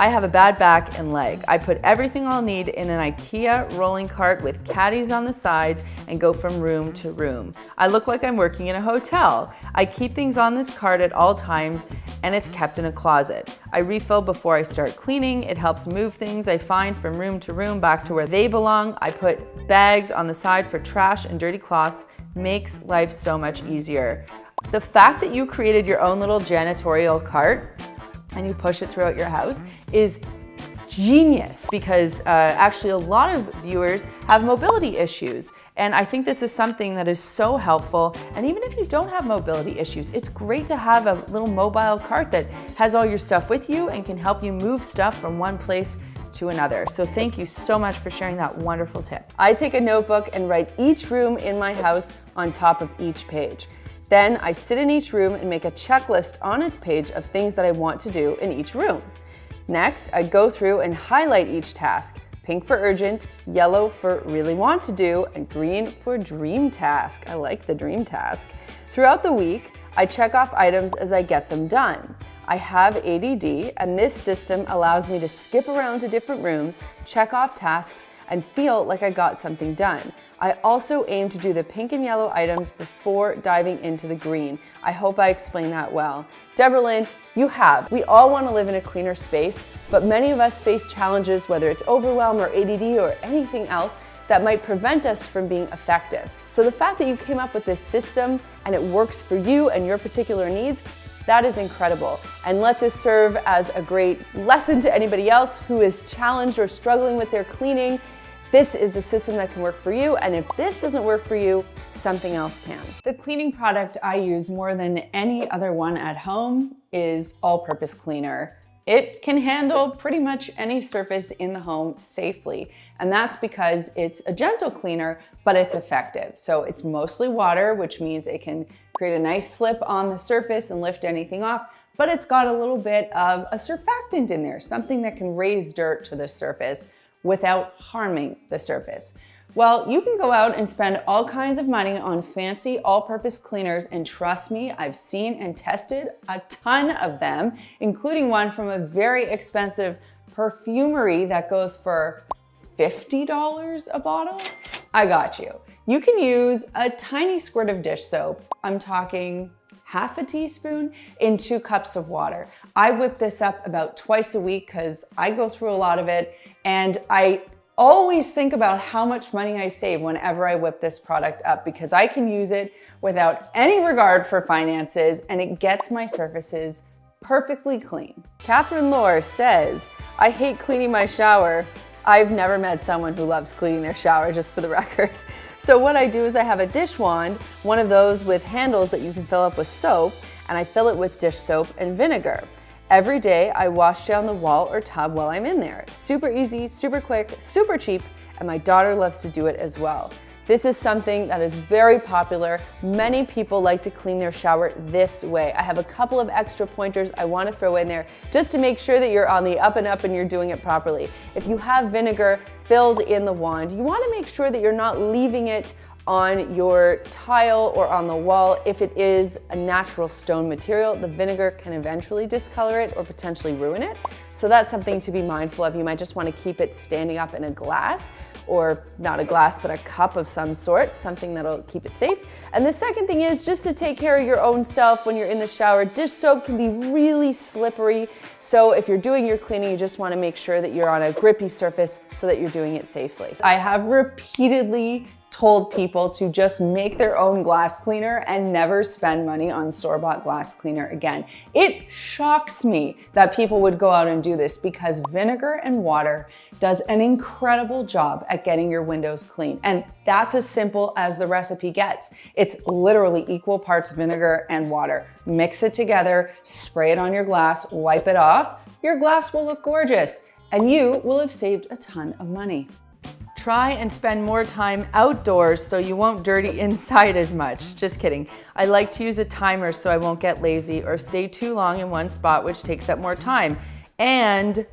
I have a bad back and leg. I put everything I'll need in an IKEA rolling cart with caddies on the sides and go from room to room. I look like I'm working in a hotel. I keep things on this cart at all times and it's kept in a closet. I refill before I start cleaning. It helps move things I find from room to room back to where they belong. I put bags on the side for trash and dirty cloths. Makes life so much easier. The fact that you created your own little janitorial cart and you push it throughout your house is genius, because actually a lot of viewers have mobility issues. And I think this is something that is so helpful. And even if you don't have mobility issues, it's great to have a little mobile cart that has all your stuff with you and can help you move stuff from one place to another. So thank you so much for sharing that wonderful tip. I take a notebook and write each room in my house on top of each page. Then I sit in each room and make a checklist on its page of things that I want to do in each room. Next, I go through and highlight each task. Pink for urgent, yellow for really want to do, and green for dream task. I like the dream task. Throughout the week, I check off items as I get them done. I have ADD, and this system allows me to skip around to different rooms, check off tasks, and feel like I got something done. I also aim to do the pink and yellow items before diving into the green. I hope I explained that well. Deborah Lynn, you have. We all want to live in a cleaner space, but many of us face challenges, whether it's overwhelm or ADD or anything else, that might prevent us from being effective. So the fact that you came up with this system and it works for you and your particular needs, that is incredible. And let this serve as a great lesson to anybody else who is challenged or struggling with their cleaning. This is a system that can work for you, and if this doesn't work for you, something else can. The cleaning product I use more than any other one at home is AllPurpose Cleaner. It can handle pretty much any surface in the home safely, and that's because it's a gentle cleaner, but it's effective. So it's mostly water, which means it can create a nice slip on the surface and lift anything off, but it's got a little bit of a surfactant in there, something that can raise dirt to the surface without harming the surface. Well, you can go out and spend all kinds of money on fancy all-purpose cleaners, and trust me, I've seen and tested a ton of them, including one from a very expensive perfumery that goes for $50 a bottle. I got you. You can use a tiny squirt of dish soap. I'm talking half a teaspoon in 2 cups of water. I whip this up about twice a week because I go through a lot of it, and I always think about how much money I save whenever I whip this product up, because I can use it without any regard for finances and it gets my surfaces perfectly clean. Catherine Lore says, I hate cleaning my shower. I've never met someone who loves cleaning their shower, just for the record. So what I do is I have a dish wand, one of those with handles that you can fill up with soap, and I fill it with dish soap and vinegar. Every day I wash down the wall or tub while I'm in there. Super easy, super quick, super cheap, and my daughter loves to do it as well. This is something that is very popular. Many people like to clean their shower this way. I have a couple of extra pointers I want to throw in there just to make sure that you're on the up and up and you're doing it properly. If you have vinegar filled in the wand, you want to make sure that you're not leaving it on your tile or on the wall. If it is a natural stone material, the vinegar can eventually discolor it or potentially ruin it. So that's something to be mindful of. You might just want to keep it standing up in a glass, or not a glass, but a cup of some sort, something that'll keep it safe. And the second thing is just to take care of your own self when you're in the shower. Dish soap can be really slippery. So if you're doing your cleaning, you just want to make sure that you're on a grippy surface so that you're doing it safely. I have repeatedly told people to just make their own glass cleaner and never spend money on store-bought glass cleaner again. It shocks me that people would go out and do this, because vinegar and water does an incredible job at getting your windows clean. And that's as simple as the recipe gets. It's literally equal parts vinegar and water. Mix it together, spray it on your glass, wipe it off. Your glass will look gorgeous, and you will have saved a ton of money. Try and spend more time outdoors so you won't dirty inside as much. Just kidding. I like to use a timer so I won't get lazy or stay too long in one spot, which takes up more time. And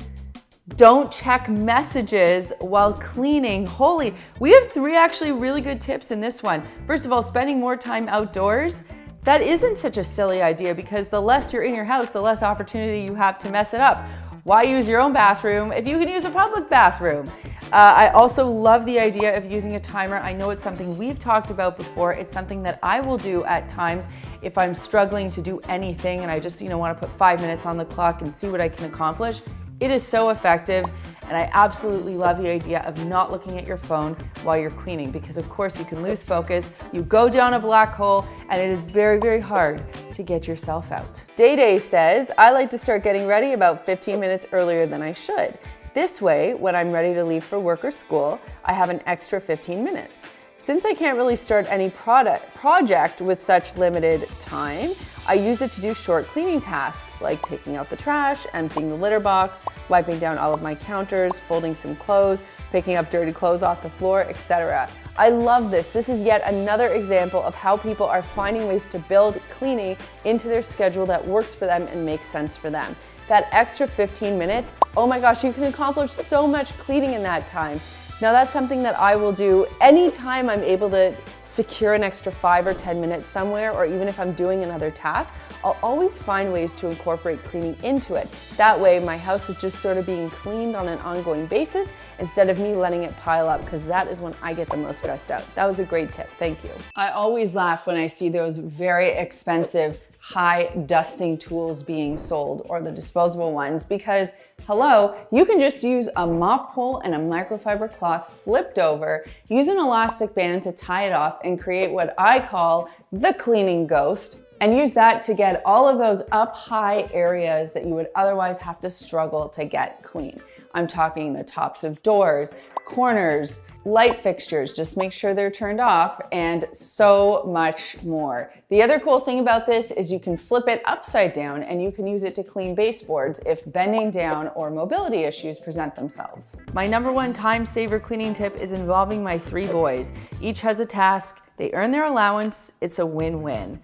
don't check messages while cleaning. Holy, we have 3 actually really good tips in this one. First of all, spending more time outdoors. That isn't such a silly idea, because the less you're in your house, the less opportunity you have to mess it up. Why use your own bathroom if you can use a public bathroom? I also love the idea of using a timer. I know it's something we've talked about before. It's something that I will do at times if I'm struggling to do anything and I just want to put 5 minutes on the clock and see what I can accomplish. It is so effective, and I absolutely love the idea of not looking at your phone while you're cleaning, because of course you can lose focus, you go down a black hole, and it is very, very hard to get yourself out. Day Day says, I like to start getting ready about 15 minutes earlier than I should. This way, when I'm ready to leave for work or school, I have an extra 15 minutes. Since I can't really start any project with such limited time, I use it to do short cleaning tasks like taking out the trash, emptying the litter box, wiping down all of my counters, folding some clothes, picking up dirty clothes off the floor, etc. I love this. This is yet another example of how people are finding ways to build cleaning into their schedule that works for them and makes sense for them. That extra 15 minutes, oh my gosh, you can accomplish so much cleaning in that time. Now that's something that I will do anytime I'm able to secure an extra 5 or 10 minutes somewhere, or even if I'm doing another task, I'll always find ways to incorporate cleaning into it. That way my house is just sort of being cleaned on an ongoing basis instead of me letting it pile up, because that is when I get the most stressed out. That was a great tip, thank you. I always laugh when I see those very expensive high dusting tools being sold, or the disposable ones, because hello, you can just use a mop pole and a microfiber cloth flipped over, use an elastic band to tie it off, and create what I call the cleaning ghost, and use that to get all of those up high areas that you would otherwise have to struggle to get clean. I'm talking the tops of doors, corners, light fixtures, just make sure they're turned off, and so much more. The other cool thing about this is you can flip it upside down and you can use it to clean baseboards if bending down or mobility issues present themselves. My number one time saver cleaning tip is involving my 3 boys. Each has a task, they earn their allowance, it's a win-win.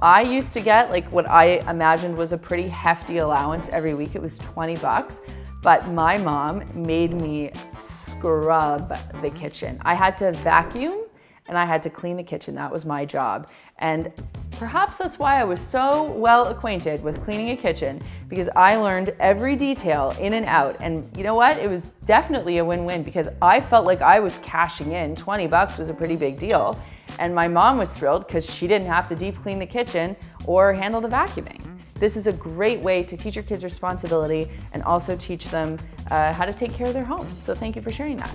I used to get like what I imagined was a pretty hefty allowance every week. It was 20 bucks, but my mom made me scrub the kitchen. I had to vacuum and I had to clean the kitchen. That was my job. And perhaps that's why I was so well acquainted with cleaning a kitchen, because I learned every detail in and out. And you know what? It was definitely a win-win, because I felt like I was cashing in. 20 bucks was a pretty big deal. And my mom was thrilled because she didn't have to deep clean the kitchen or handle the vacuuming. This is a great way to teach your kids responsibility and also teach them how to take care of their home. So thank you for sharing that.